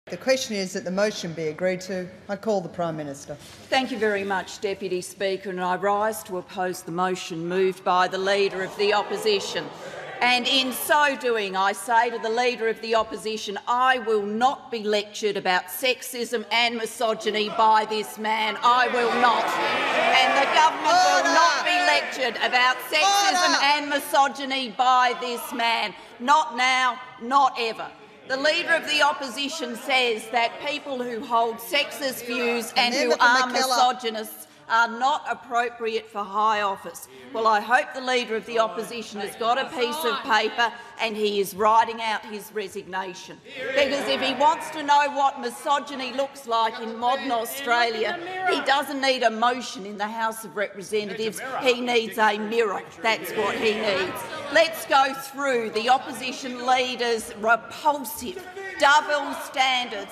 The question is that the motion be agreed to. I call the Prime Minister. Thank you very much, Deputy Speaker, and I rise to oppose the motion moved by the Leader of the Opposition. And in so doing, I say to the Leader of the Opposition, I will not be lectured about sexism and misogyny by this man. I will not. And the government will not be lectured about sexism and misogyny by this man. Not now, not ever. The Leader of the Opposition says that people who hold sexist views and who are misogynists are not appropriate for high office. Well, I hope the Leader of the Opposition has got a piece of paper and he is writing out his resignation. Because if he wants to know what misogyny looks like in modern Australia, he doesn't need a motion in the House of Representatives, he needs a mirror. That's what he needs. Let's go through the opposition leader's repulsive double standards,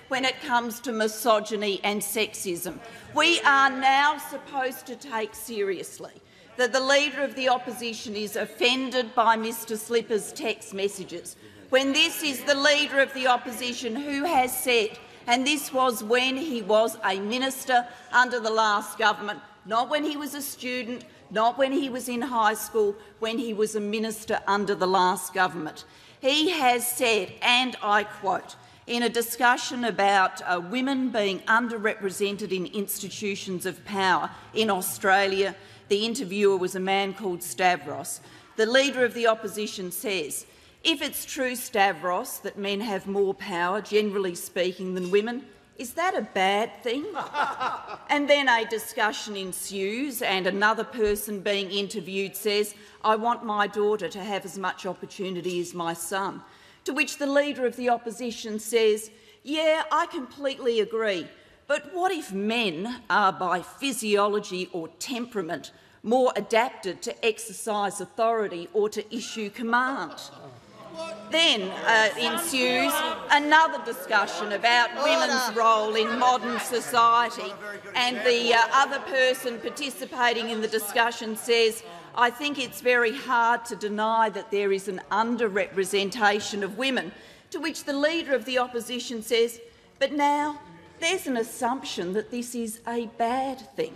when it comes to misogyny and sexism. We are now supposed to take seriously that the Leader of the Opposition is offended by Mr Slipper's text messages, when this is the Leader of the Opposition who has said, and this was when he was a minister under the last government, not when he was a student, not when he was in high school, when he was a minister under the last government. He has said, and I quote, in a discussion about women being underrepresented in institutions of power in Australia, the interviewer was a man called Stavros. The Leader of the Opposition says, if it's true, Stavros, that men have more power, generally speaking, than women, is that a bad thing? And then a discussion ensues and another person being interviewed says, I want my daughter to have as much opportunity as my son. To which the Leader of the Opposition says, yeah, I completely agree, but what if men are by physiology or temperament more adapted to exercise authority or to issue command? Then ensues another discussion about women's role in modern society, and the other person participating in the discussion says, I think it's very hard to deny that there is an underrepresentation of women, to which the Leader of the Opposition says, but now there's an assumption that this is a bad thing.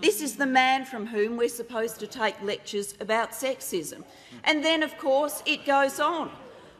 This is the man from whom we're supposed to take lectures about sexism. And then, of course, it goes on.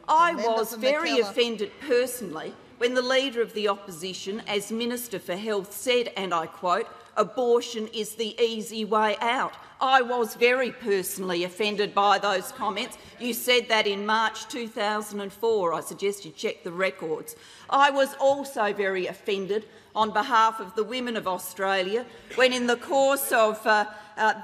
I was very offended personally when the Leader of the Opposition, as Minister for Health, said, and I quote, abortion is the easy way out. I was very personally offended by those comments. You said that in March 2004. I suggest you check the records. I was also very offended on behalf of the women of Australia when, in the course of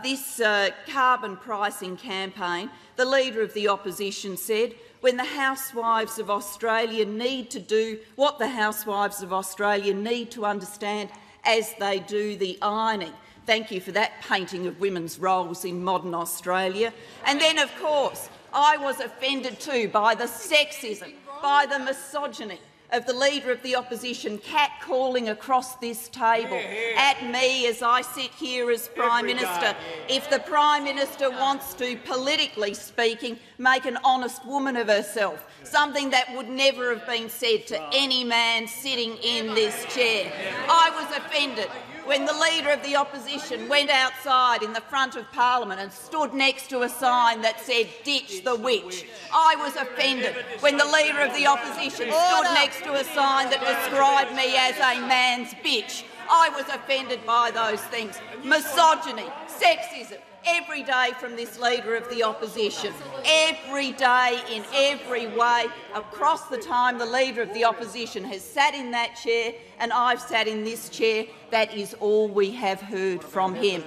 this carbon pricing campaign, the Leader of the Opposition said, when the housewives of Australia need to do what the housewives of Australia need to understand as they do the ironing. Thank you for that painting of women's roles in modern Australia. And then, of course, I was offended too by the sexism, by the misogyny of the Leader of the Opposition catcalling across this table at me as I sit here as Prime Minister. If the Prime Minister wants to, politically speaking, make an honest woman of herself, something that would never have been said to any man sitting in this chair. I was offended when the Leader of the Opposition went outside in the front of Parliament and stood next to a sign that said, ditch the witch. I was offended when the Leader of the Opposition stood next to a sign that described me as a man's bitch. I was offended by those things. Misogyny, sexism, every day from this Leader of the Opposition. Every day, in every way, across the time the Leader of the Opposition has sat in that chair and I've sat in this chair, that is all we have heard from him.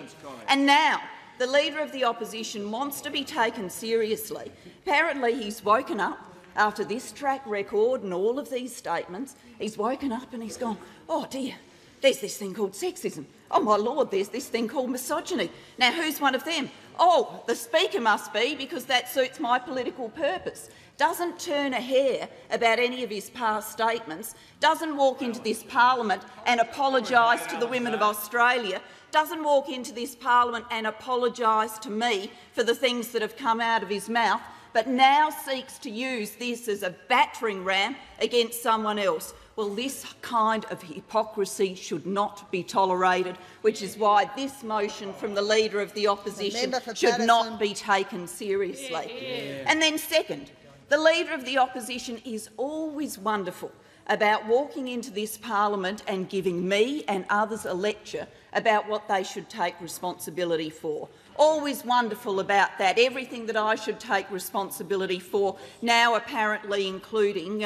And now the Leader of the Opposition wants to be taken seriously. Apparently he's woken up after this track record and all of these statements. He's woken up and he's gone, oh dear, there's this thing called sexism. Oh, my Lord, there's this thing called misogyny. Now, who's one of them? Oh, the Speaker must be, because that suits my political purpose. Doesn't turn a hair about any of his past statements, doesn't walk into this parliament and apologise to the women of Australia, doesn't walk into this parliament and apologise to me for the things that have come out of his mouth, but now seeks to use this as a battering ram against someone else. Well, this kind of hypocrisy should not be tolerated, which is why this motion from the Leader of the Opposition should not be taken seriously. And then second, the Leader of the Opposition is always wonderful about walking into this parliament and giving me and others a lecture about what they should take responsibility for. Always wonderful about that, everything that I should take responsibility for, now apparently including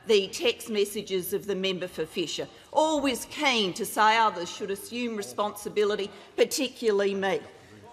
the text messages of the member for Fisher. Always keen to say others should assume responsibility, particularly me.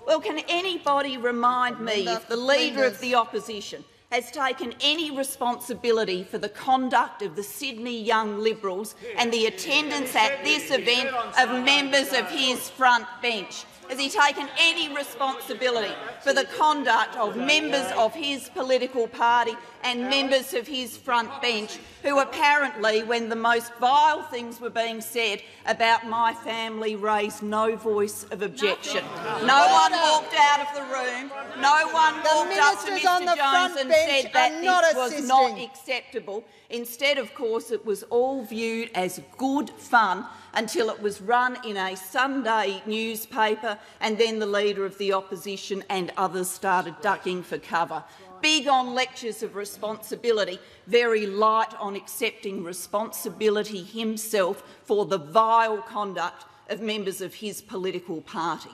Well, can anybody remind me if the Leader of the Opposition has taken any responsibility for the conduct of the Sydney Young Liberals and the attendance at this event of members of his front bench? Has he taken any responsibility for the conduct of members of his political party and members of his front bench who apparently, when the most vile things were being said about my family, raised no voice of objection? No one walked out of the room. No one walked up to Mr Jones and said that this was not acceptable. Instead, of course, it was all viewed as good fun until it was run in a Sunday newspaper, and then the Leader of the Opposition and others started ducking for cover. Big on lectures of responsibility, very light on accepting responsibility himself for the vile conduct of members of his political party.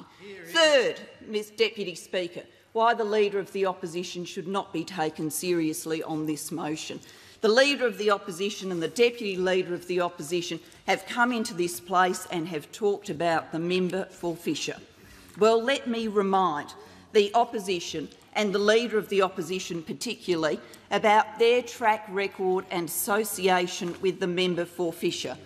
Third, Ms Deputy Speaker, why the Leader of the Opposition should not be taken seriously on this motion. The Leader of the Opposition and the Deputy Leader of the Opposition have come into this place and have talked about the member for Fisher. Well, let me remind the Opposition and the Leader of the Opposition particularly about their track record and association with the member for Fisher.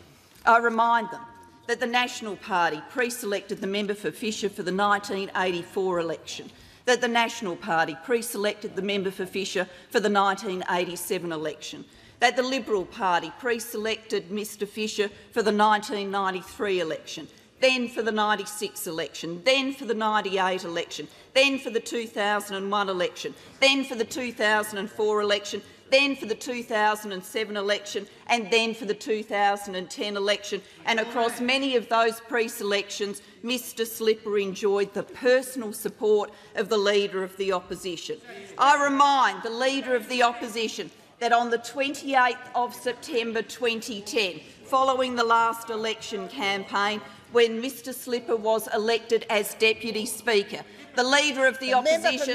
I remind them that the National Party pre-selected the member for Fisher for the 1984 election, that the National Party pre-selected the member for Fisher for the 1987 election, that the Liberal Party pre-selected Mr Fisher for the 1993 election, then for the 96 election, then for the 98 election, then for the 2001 election, then for the 2004 election, then for the 2007 election, and then for the 2010 election. And across many of those pre-selections, Mr Slipper enjoyed the personal support of the Leader of the Opposition. I remind the Leader of the Opposition that on the 28th of September 2010, following the last election campaign, when Mr Slipper was elected as Deputy Speaker, the Leader of the Opposition—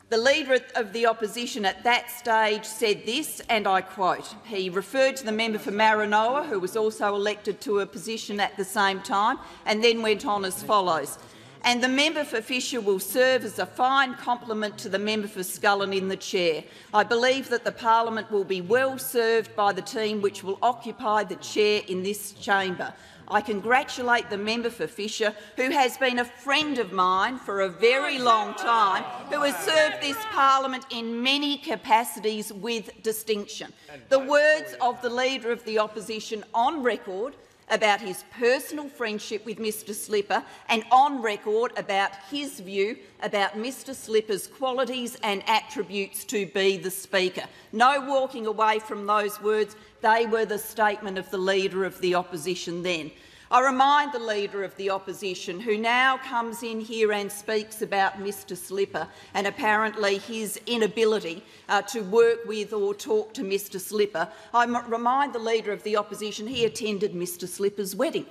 The Leader of the Opposition at that stage said this, and I quote, he referred to the member for Maranoa, who was also elected to a position at the same time, and then went on as follows: "And the member for Fisher will serve as a fine complement to the member for Scullin in the chair. I believe that the parliament will be well served by the team which will occupy the chair in this chamber. I congratulate the member for Fisher, who has been a friend of mine for a very long time, who has served this parliament in many capacities with distinction." The words of the Leader of the Opposition on record about his personal friendship with Mr Slipper, and on record about his view about Mr Slipper's qualities and attributes to be the Speaker. No walking away from those words. They were the statement of the Leader of the Opposition then. I remind the Leader of the Opposition, who now comes in here and speaks about Mr Slipper and apparently his inability to work with or talk to Mr Slipper, I remind the Leader of the Opposition he attended Mr Slipper's wedding.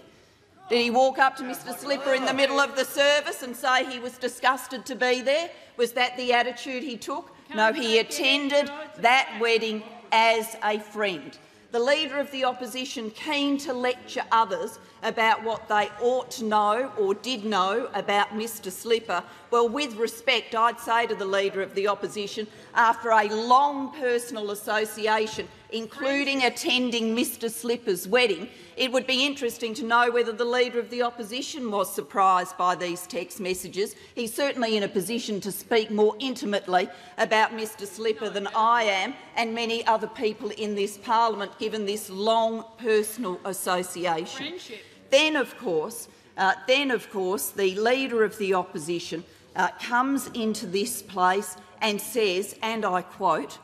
Did he walk up to Mr Slipper in the middle of the service and say he was disgusted to be there? Was that the attitude he took? No, he attended that wedding as a friend. The Leader of the Opposition keen to lecture others about what they ought to know or did know about Mr Slipper. Well, with respect, I'd say to the Leader of the Opposition, after a long personal association, including attending Mr Slipper's wedding, it would be interesting to know whether the Leader of the Opposition was surprised by these text messages. He's certainly in a position to speak more intimately about Mr Slipper than I am and many other people in this parliament, given this long personal association. Then, of course, the Leader of the Opposition comes into this place and says, and I quote,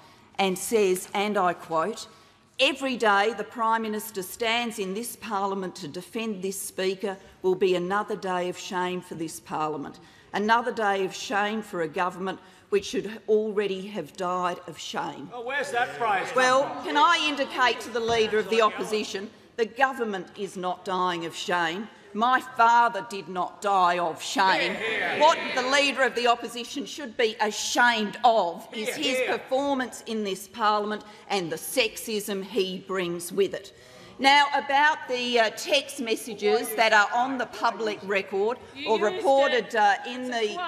"Every day the Prime Minister stands in this parliament to defend this Speaker will be another day of shame for this parliament, another day of shame for a government which should already have died of shame." Oh, where's that phrase? Well, can I indicate to the Leader of the Opposition the government is not dying of shame. My father did not die of shame. What the Leader of the Opposition should be ashamed of is his performance in this parliament and the sexism he brings with it. Now, about the text messages that are on the public record or reported in the—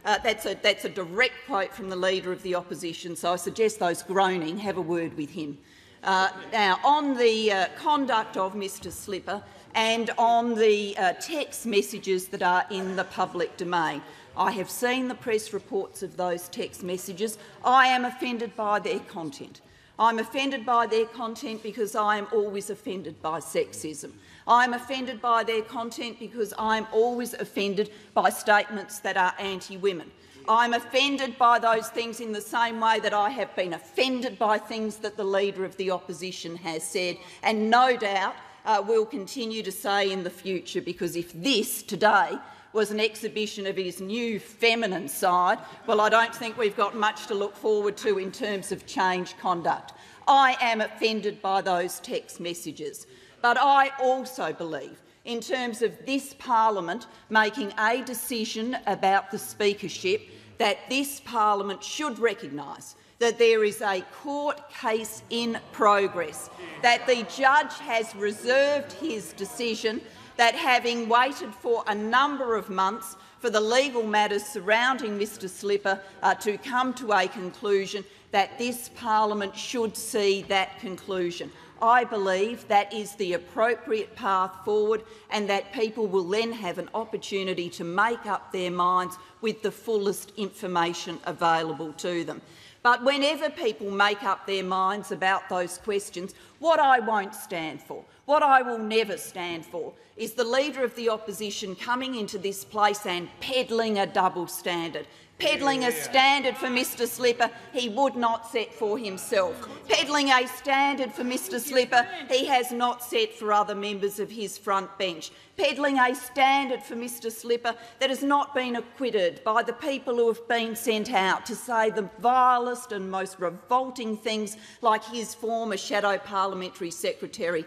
that's a direct quote from the Leader of the Opposition, so I suggest those groaning have a word with him. Now, on the conduct of Mr Slipper and on the text messages that are in the public domain, I have seen the press reports of those text messages. I am offended by their content. I'm offended by their content because I am always offended by sexism. I'm offended by their content because I'm always offended by statements that are anti-women. I'm offended by those things in the same way that I have been offended by things that the Leader of the Opposition has said, and no doubt will continue to say in the future, because if this today was an exhibition of his new feminine side, well, I don't think we've got much to look forward to in terms of change conduct. I am offended by those text messages, but I also believe, in terms of this parliament making a decision about the speakership, that this parliament should recognise that there is a court case in progress, that the judge has reserved his decision, that having waited for a number of months for the legal matters surrounding Mr Slipper to come to a conclusion, that this parliament should see that conclusion. I believe that is the appropriate path forward, and that people will then have an opportunity to make up their minds with the fullest information available to them. But whenever people make up their minds about those questions, what I won't stand for, what I will never stand for, is the Leader of the Opposition coming into this place and peddling a double standard. Peddling a standard for Mr Slipper he would not set for himself. Peddling a standard for Mr Slipper he has not set for other members of his front bench. Peddling a standard for Mr Slipper that has not been acquitted by the people who have been sent out to say the vilest and most revolting things, like his former shadow parliamentary secretary,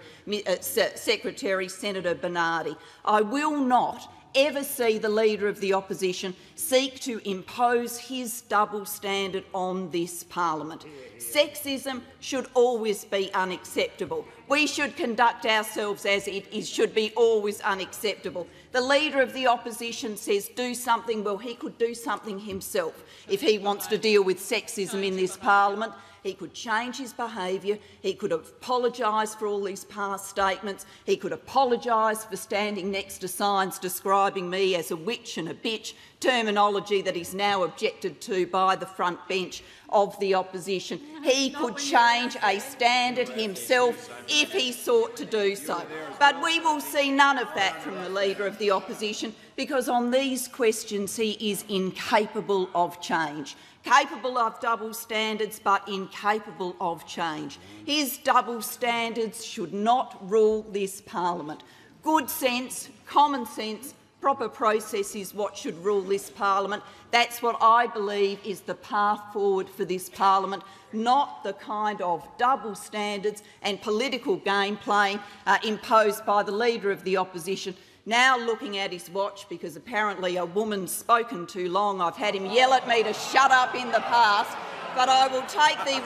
Senator Bernardi. I will not ever see the Leader of the Opposition seek to impose his double standard on this parliament. Sexism should always be unacceptable. We should conduct ourselves as it should be always unacceptable. The Leader of the Opposition says do something. Well, he could do something himself if he wants to deal with sexism in this parliament. He could change his behaviour, he could apologise for all these past statements, he could apologise for standing next to signs describing me as a witch and a bitch, terminology that is now objected to by the front bench of the opposition. He could change a standard himself if he sought to do so. But we will see none of that from the Leader of the Opposition, because on these questions he is incapable of change. Capable of double standards, but incapable of change. His double standards should not rule this parliament. Good sense, common sense, proper process is what should rule this parliament. That's what I believe is the path forward for this parliament, not the kind of double standards and political game playing imposed by the Leader of the Opposition. Now looking at his watch, because apparently a woman's spoken too long. I've had him yell at me to shut up in the past, but I will take the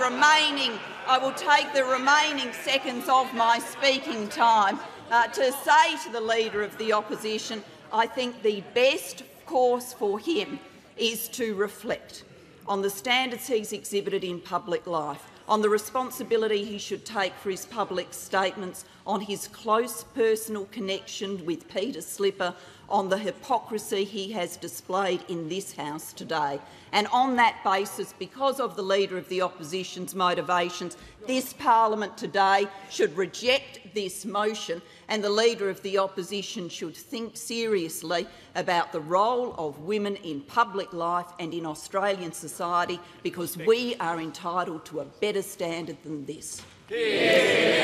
remaining seconds of my speaking time to say to the Leader of the Opposition, I think the best course for him is to reflect on the standards he's exhibited in public life, on the responsibility he should take for his public statements, on his close personal connection with Peter Slipper, on the hypocrisy he has displayed in this House today. And on that basis, because of the Leader of the Opposition's motivations, this parliament today should reject this motion, and the Leader of the Opposition should think seriously about the role of women in public life and in Australian society, because we are entitled to a better standard than this. Yeah.